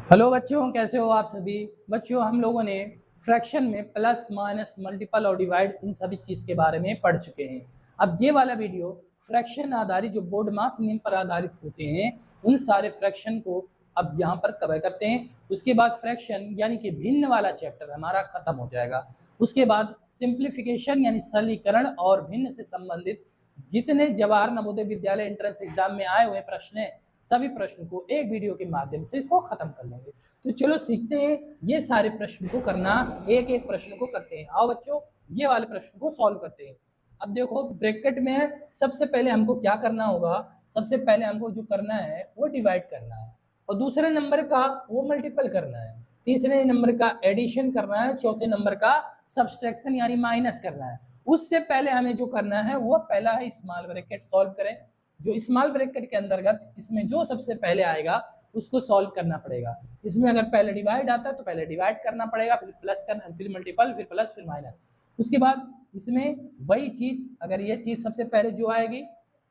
Hello बच्चों, कैसे हो आप सभी। बच्चों, हम लोगों ने फ्रैक्शन में प्लस माइनस मल्टीपल और डिवाइड इन सभी चीज़ के बारे में पढ़ चुके हैं। अब ये वाला वीडियो फ्रैक्शन आधारित जो बोर्ड मास नियम पर आधारित होते हैं उन सारे फ्रैक्शन को अब यहाँ पर कवर करते हैं। उसके बाद फ्रैक्शन यानी कि भिन्न वाला चैप्टर हमारा खत्म हो जाएगा। उसके बाद सिंप्लीफिकेशन यानी सरलीकरण और भिन्न से संबंधित जितने जवाहर नवोदय विद्यालय एंट्रेंस एग्जाम में आए हुए प्रश्न हैं सभी प्रश्न को एक वीडियो के माध्यम से इसको खत्म कर लेंगे। तो चलो सीखते हैं ये सारे प्रश्न को करना, एक एक प्रश्न को करते हैं। आओ बच्चों, ये वाले प्रश्न को सॉल्व करते हैं। अब देखो ब्रैकेट में है, सबसे पहले हमको क्या करना होगा, सबसे पहले हमको जो करना है वो डिवाइड करना है और दूसरे नंबर का वो मल्टीपल करना है, तीसरे नंबर का एडिशन करना है, चौथे नंबर का सब्सट्रैक्शन यानी माइनस करना है। उससे पहले हमें जो करना है वो पहला है स्मॉल ब्रैकेट सॉल्व करें। जो स्मॉल ब्रैकेट के अंतर्गत इसमें जो सबसे पहले आएगा उसको सॉल्व करना पड़ेगा। इसमें अगर पहले डिवाइड आता है तो पहले डिवाइड करना पड़ेगा, फिर प्लस करना, फिर मल्टीपल, फिर प्लस, फिर माइनस। उसके बाद इसमें वही चीज, अगर ये चीज सबसे पहले जो आएगी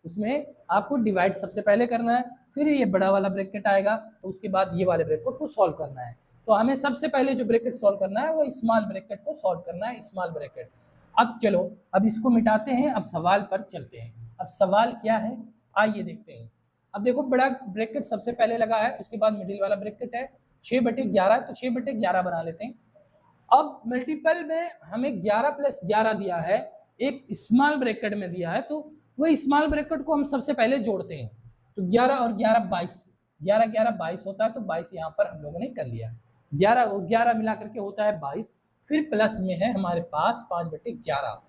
उसमें आपको डिवाइड सबसे पहले करना है, फिर ये बड़ा वाला ब्रैकेट आएगा तो उसके बाद ये वाले ब्रैकेट को सॉल्व करना है। तो हमें सबसे पहले जो ब्रैकेट सॉल्व करना है वो स्मॉल ब्रैकेट को सॉल्व करना है, स्मॉल ब्रैकेट। अब चलो, अब इसको मिटाते हैं, अब सवाल पर चलते हैं। अब सवाल क्या है आइए देखते हैं। अब देखो बड़ा ब्रैकेट सबसे पहले लगा है, उसके बाद मिडिल वाला ब्रैकेट है, 6/11 तो 6/11 बना लेते हैं। अब मल्टीपल में हमें 11 + 11 दिया है, एक स्मॉल ब्रैकेट में दिया है, तो वो स्मॉल ब्रैकेट को हम सबसे पहले जोड़ते हैं। तो 11 और 11 22, 11 11 22 होता है, तो 22 यहाँ पर हम लोगों ने कर लिया। 11 और 11 मिला करके होता है 22। फिर प्लस में है हमारे पास 5/11।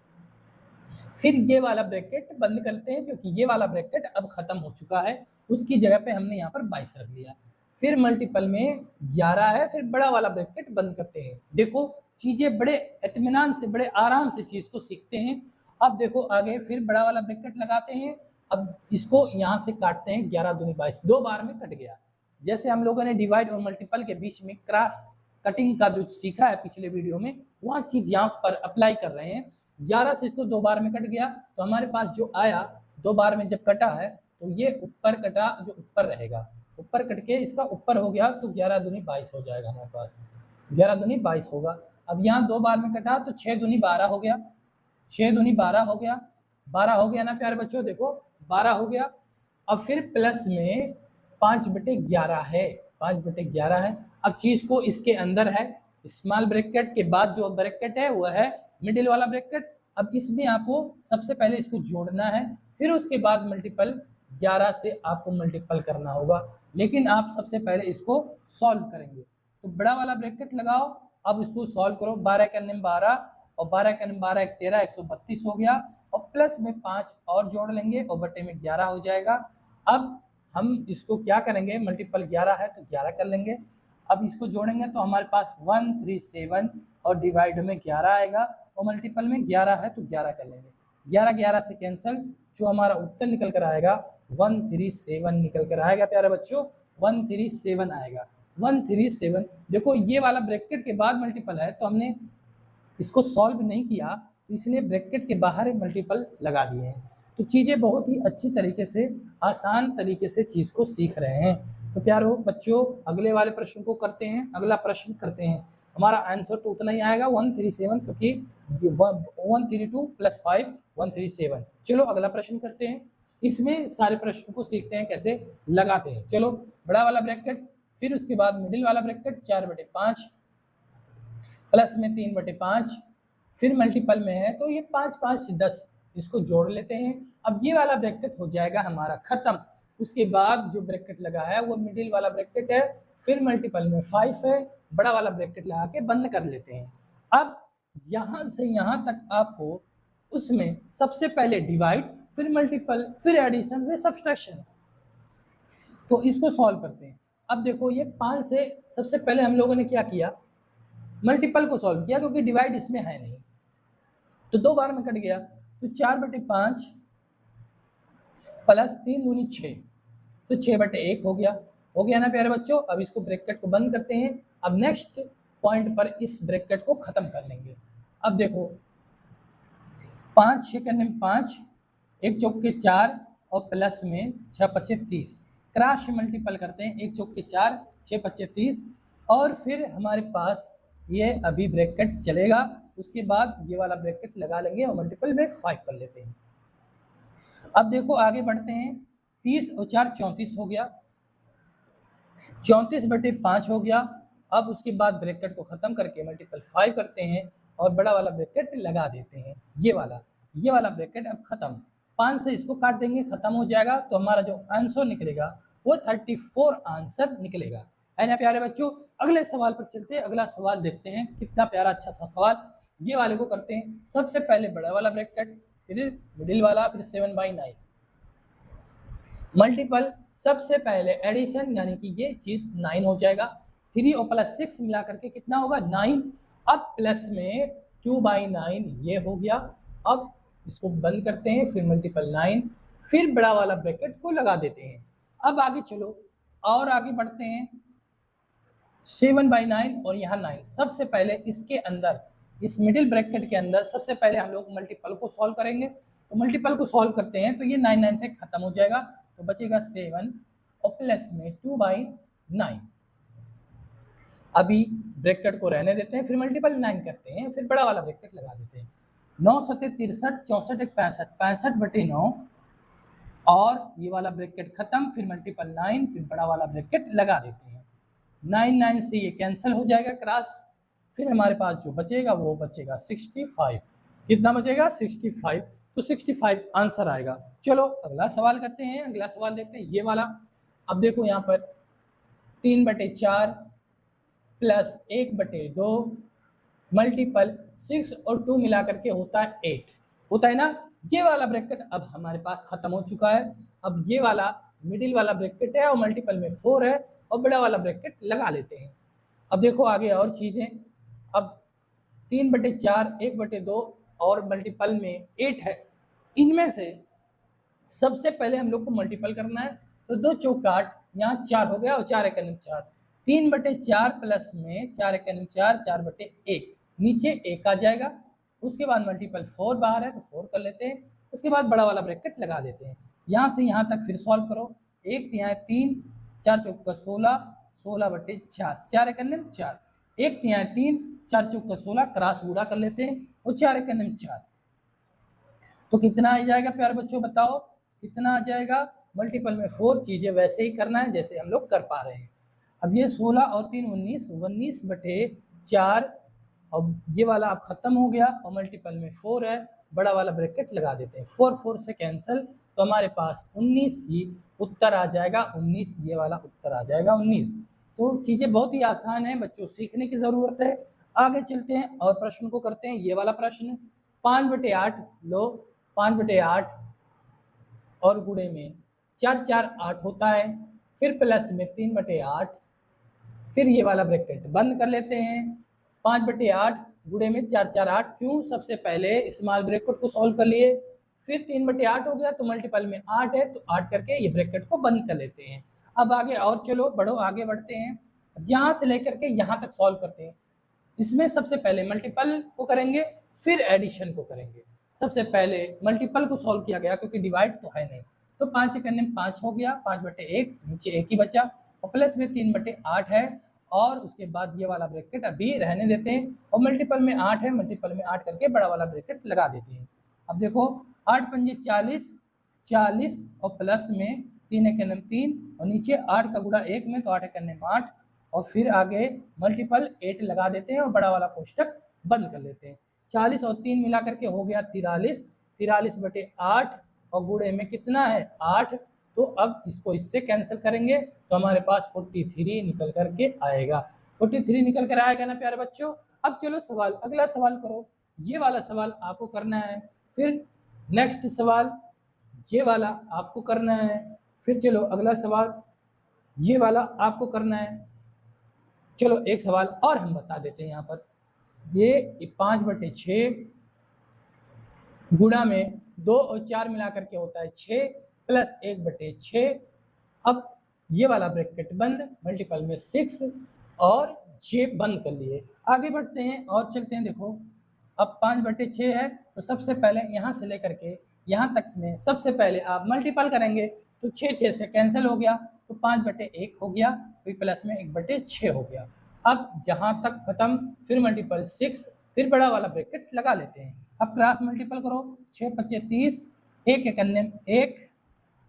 फिर ये वाला ब्रैकेट बंद करते हैं क्योंकि ये वाला ब्रैकेट अब खत्म हो चुका है, उसकी जगह पे हमने यहाँ पर 22 रख लिया। फिर मल्टीपल में 11 है, फिर बड़ा वाला ब्रैकेट बंद करते हैं। देखो चीजें बड़े इत्मीनान से, बड़े आराम से चीज को सीखते हैं। अब देखो आगे फिर बड़ा वाला ब्रैकेट लगाते हैं। अब इसको यहाँ से काटते हैं, 11 दूनी 22, 2 बार में कट गया। जैसे हम लोगों ने डिवाइड और मल्टीपल के बीच में क्रॉस कटिंग का जो सीखा है पिछले वीडियो में, वहाँ चीज यहाँ पर अप्लाई कर रहे हैं। 11 से इसको 2 बार में कट गया, तो हमारे पास जो आया 2 बार में जब कटा है तो ये ऊपर कटा, जो ऊपर रहेगा, ऊपर कट के इसका ऊपर हो गया, तो 11 दूनी 22 हो जाएगा हमारे पास, 11 दूनी 22 होगा। अब यहाँ 2 बार में कटा तो 6 दूनी 12 हो गया, 6 दूनी 12 हो गया, 12 हो गया ना प्यारे बच्चों, देखो 12 हो गया। अब फिर प्लस में 5/11 है, 5/11 है। अब चीज को इसके अंदर है, स्मॉल ब्रैकेट के बाद जो ब्रैकेट है वो है मिडिल वाला ब्रैकेट। अब इसमें आपको सबसे पहले इसको जोड़ना है, फिर उसके बाद मल्टीपल 11 से आपको मल्टीपल करना होगा, लेकिन आप सबसे पहले इसको सॉल्व करेंगे। तो बड़ा वाला ब्रैकेट लगाओ, अब इसको सॉल्व करो। 12 के अन्य 12 और 12 के अन्य 12 एक 13, 132 हो गया, और प्लस में 5 और जोड़ लेंगे और बटे में 11 हो जाएगा। अब हम इसको क्या करेंगे, मल्टीपल 11 है तो 11 कर लेंगे। अब इसको जोड़ेंगे तो हमारे पास 137 और डिवाइड में 11 आएगा, और मल्टीपल में 11 है तो 11 कर लेंगे। 11 11 से कैंसिल, जो हमारा उत्तर निकल कर आएगा 137 निकल कर आएगा प्यारे बच्चों, 137 आएगा, 137। देखो ये वाला ब्रैकेट के बाद मल्टीपल है तो हमने इसको सॉल्व नहीं किया, इसलिए ब्रैकेट के बाहर मल्टीपल लगा दिए हैं। तो चीज़ें बहुत ही अच्छी तरीके से, आसान तरीके से चीज़ को सीख रहे हैं। तो प्यारो बच्चों, अगले वाले प्रश्न को करते हैं। अगला प्रश्न करते हैं, हमारा आंसर तो उतना ही आएगा 137, क्योंकि 132 + 5 137। चलो अगला प्रश्न करते हैं। इसमें सारे प्रश्न को सीखते हैं कैसे लगाते हैं। चलो बड़ा वाला ब्रैकेट, फिर उसके बाद मिडिल वाला ब्रैकेट 4/5 प्लस में 3/5, फिर मल्टीपल में है तो ये 5 5 10, इसको जोड़ लेते हैं। अब ये वाला ब्रैकेट हो जाएगा हमारा खत्म। उसके बाद जो ब्रैकेट लगा है वो मिडिल वाला ब्रैकेट है, फिर मल्टीपल में 5 है, बड़ा वाला ब्रैकेट लगा के बंद कर लेते हैं। अब यहाँ से यहाँ तक आपको उसमें सबसे पहले डिवाइड, फिर मल्टीपल, फिर एडिशन, फिर सब्सट्रैक्शन। तो इसको सॉल्व करते हैं। अब देखो ये 5 से सबसे पहले हम लोगों ने क्या किया, मल्टीपल को सॉल्व किया, क्योंकि डिवाइड इसमें है नहीं, तो 2 बार में कट गया। तो 4/5 प्लस 3 दूनी 6, तो 6/1 हो गया ना प्यारे बच्चों। अब इसको ब्रैकेट को बंद करते हैं। अब नेक्स्ट पॉइंट पर इस ब्रैकेट को खत्म कर लेंगे। अब देखो 5 6 करने में 5, 1 चौके 4 और प्लस में 6 5 30, क्रॉस मल्टीपल करते हैं, 1 चौके 4 6 5 30, और फिर हमारे पास ये अभी ब्रैकेट चलेगा, उसके बाद ये वाला ब्रैकेट लगा लेंगे और मल्टीपल में 5 कर लेते हैं। अब देखो आगे बढ़ते हैं, 30 और 4 34 हो गया, 34/5 हो गया। अब उसके बाद ब्रैकेट को ख़त्म करके मल्टीपल 5 करते हैं और बड़ा वाला ब्रैकेट लगा देते हैं। ये वाला ब्रैकेट अब ख़त्म, 5 से इसको काट देंगे, ख़त्म हो जाएगा। तो हमारा जो आंसर निकलेगा वो 34 आंसर निकलेगा, है ना प्यारे बच्चों। अगले सवाल पर चलते हैं, अगला सवाल देखते हैं, कितना प्यारा अच्छा सा सवाल। ये वाले को करते हैं। सबसे पहले बड़ा वाला ब्रैकेट, फिर मिडिल वाला, फिर 7/9 मल्टीपल। सबसे पहले एडिशन यानी कि ये चीज 9 हो जाएगा। 3 और +6 मिला करके कितना होगा 9। अब प्लस में 2/9 ये हो गया। अब इसको बंद करते हैं, फिर मल्टीपल 9, फिर बड़ा वाला ब्रैकेट को लगा देते हैं। अब आगे चलो और आगे बढ़ते हैं, 7/9 और यहाँ 9। सबसे पहले इसके अंदर, इस मिडिल ब्रैकेट के अंदर सबसे पहले हम लोग मल्टीपल को सॉल्व करेंगे। तो मल्टीपल को सॉल्व करते हैं तो ये 9 से खत्म हो जाएगा, तो बचेगा 7 और प्लस में 2/9। अभी ब्रैकेट को रहने देते हैं, फिर मल्टीपल 9 करते हैं, फिर बड़ा वाला ब्रैकेट लगा देते हैं। 9 सत्ते 63, 64 एक 65, 65/9 और ये वाला ब्रैकेट खत्म, फिर मल्टीपल 9, फिर बड़ा वाला ब्रैकेट लगा देते हैं। 9 से ये कैंसिल हो जाएगा क्रॉस, फिर हमारे पास जो बचेगा वो बचेगा 65। कितना बचेगा 65, तो 65 आंसर आएगा। चलो अगला सवाल करते हैं, अगला सवाल देखते हैं ये वाला। अब देखो यहाँ पर 3/4 प्लस 1/2 मल्टीपल 6 और 2 मिला करके होता है 8, होता है ना। ये वाला ब्रैकेट अब हमारे पास खत्म हो चुका है। अब ये वाला मिडिल वाला ब्रैकेट है और मल्टीपल में 4 है और बड़ा वाला ब्रैकेट लगा लेते हैं। अब देखो आगे और चीज़ें, अब 3/4 1/2 और मल्टीपल में 8 है। इनमें से सबसे पहले हम लोग को मल्टीपल करना है, तो 2 चौक 8, यहाँ 4 हो गया और 4 1 4, 3/4 प्लस में 4 1 4, 4/1 नीचे 1 आ जाएगा। उसके बाद मल्टीपल 4 बाहर है तो 4 कर लेते हैं, उसके बाद बड़ा वाला ब्रैकेट लगा देते हैं। यहाँ से यहाँ तक फिर सॉल्व करो, 1 यहाँ 3, 4 चौक 16, 16/4, 4 1 4, 1 यहाँ 3, 4 चौक 16, क्रॉस गुणा कर लेते हैं और 4 1 4, तो कितना आ जाएगा प्यारे बच्चों बताओ, कितना आ जाएगा। मल्टीपल में 4, चीज़ें वैसे ही करना है जैसे हम लोग कर पा रहे हैं। अब ये 16 और 3 19, 19/4, अब ये वाला अब खत्म हो गया और मल्टीपल में 4 है, बड़ा वाला ब्रैकेट लगा देते हैं। 4 4 से कैंसिल, तो हमारे पास 19 ही उत्तर आ जाएगा। 19 ये वाला उत्तर आ जाएगा 19। तो चीज़ें बहुत ही आसान है बच्चों, सीखने की ज़रूरत है। आगे चलते हैं और प्रश्न को करते हैं। ये वाला प्रश्न 5/8 लो, 5/8 और गुणे में 4 4 8 होता है, फिर प्लस में 3/8, फिर ये वाला ब्रैकेट बंद कर लेते हैं। 5/8 गुणे में 4 4 8, क्यों, सबसे पहले स्मॉल ब्रैकेट को सॉल्व कर लिए, फिर 3/8 हो गया तो मल्टीपल में 8 है तो 8 करके ये ब्रैकेट को बंद कर लेते हैं। अब आगे और चलो बढ़ो, आगे बढ़ते हैं, यहाँ से लेकर के यहाँ तक सॉल्व करते हैं। इसमें सबसे पहले मल्टीपल को करेंगे, फिर एडिशन को करेंगे। सबसे पहले मल्टीपल को सॉल्व किया गया क्योंकि डिवाइड तो है नहीं, तो 5 करने में 5 हो गया, 5/1 नीचे 1 ही बचा और प्लस में 3/8 है और उसके बाद ये वाला ब्रैकेट अभी रहने देते हैं और मल्टीपल में 8 है, मल्टीपल में 8 करके बड़ा वाला ब्रैकेट लगा देते हैं। अब देखो 8 पंजे 40, 40 और प्लस में 3 1 3 और नीचे 8 का गुणा 1 में, तो 8 1 8 और फिर आगे मल्टीपल 8 लगा देते हैं और बड़ा वाला कोष्टक बंद कर लेते हैं। 40 और 3 मिला करके हो गया 43, 43/8 और गुणे में कितना है 8, तो अब इसको इससे कैंसिल करेंगे तो हमारे पास 43 निकल करके आएगा। 43 निकल कर आएगा ना प्यारे बच्चों। अब चलो सवाल, अगला सवाल करो। ये वाला सवाल आपको करना है, फिर नेक्स्ट सवाल ये वाला आपको करना है, फिर चलो अगला सवाल ये वाला आपको करना है। चलो एक सवाल और हम बता देते हैं यहाँ पर, ये 5/6 गुणा में 2 और 4 मिला करके होता है 6 प्लस 1/6। अब ये वाला ब्रैकेट बंद, मल्टीपल में 6 और ये बंद कर लिए। आगे बढ़ते हैं और चलते हैं। देखो अब 5/6 है तो सबसे पहले यहाँ से लेकर के यहाँ तक में सबसे पहले आप मल्टीपल करेंगे तो 6 6 से कैंसिल हो गया, तो 5/1 हो गया, फिर प्लस में 1/6 हो गया। अब जहाँ तक खत्म, फिर मल्टीपल 6, फिर बड़ा वाला ब्रैकेट लगा लेते हैं। अब क्रॉस मल्टीपल करो, 6 पच्चे 30, 1 एक अन्य 1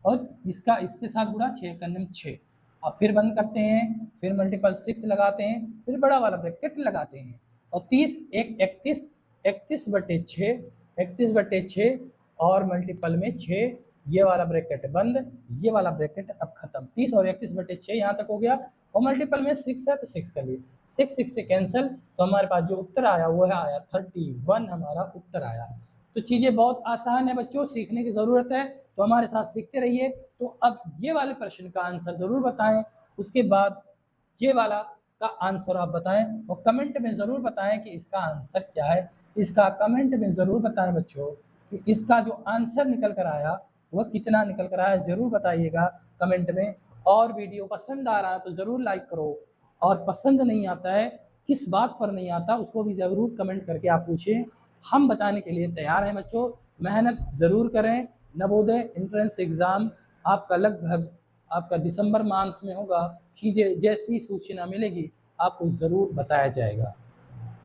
और इसका इसके साथ गुणा, 6 एक अन्य 6। अब फिर बंद करते हैं, फिर मल्टीपल 6 लगाते हैं, फिर बड़ा वाला ब्रैकेट लगाते हैं और 30 1 31, 31/6, 31/6 और मल्टीपल में 6, ये वाला ब्रैकेट बंद, ये वाला ब्रैकेट अब खत्म। 30 और 31/6 यहाँ तक हो गया और मल्टीपल में 6 है तो 6 कर लिए, 6 से कैंसिल, तो हमारे पास जो उत्तर आया वो है आया 31, हमारा उत्तर आया। तो चीज़ें बहुत आसान है बच्चों, सीखने की ज़रूरत है, तो हमारे साथ सीखते रहिए। तो अब ये वाले प्रश्न का आंसर ज़रूर बताएं, उसके बाद ये वाला का आंसर आप बताएं और कमेंट में ज़रूर बताएं कि इसका आंसर क्या है। इसका कमेंट में ज़रूर बताएं बच्चों कि इसका जो आंसर निकल कर आया वह कितना निकल कर आया, ज़रूर बताइएगा कमेंट में। और वीडियो पसंद आ रहा है तो ज़रूर लाइक करो, और पसंद नहीं आता है, किस बात पर नहीं आता उसको भी ज़रूर कमेंट करके आप पूछें, हम बताने के लिए तैयार हैं बच्चों। मेहनत ज़रूर करें। नवोदय एंट्रेंस एग्ज़ाम आपका लगभग आपका दिसंबर माह में होगा। चीज़ें जैसी सूचना मिलेगी आपको ज़रूर बताया जाएगा।